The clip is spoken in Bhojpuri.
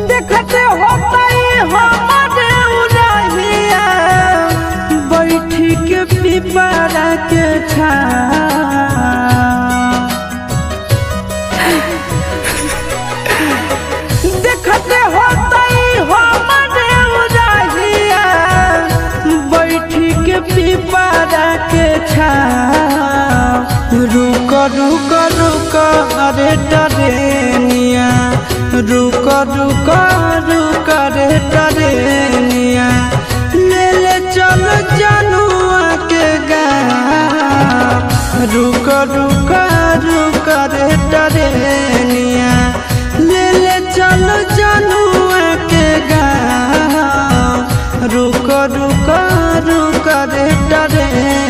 देखते होतई हमारे उड़हिया बैठी के पिपरा के छाँव। देखते होतई हमारे उड़हिया बैठी के पिपरा के छाँव। रुक रुक रुक अरे टरेनिया, रुक रुक रुक रे टरेनिया, ले ले चल जनुआ के गाँव। रुक रुक रुक रे टरेनिया, ले ले चल जनुआ के गाँव। रुक रुक रुक रे टरेनिया।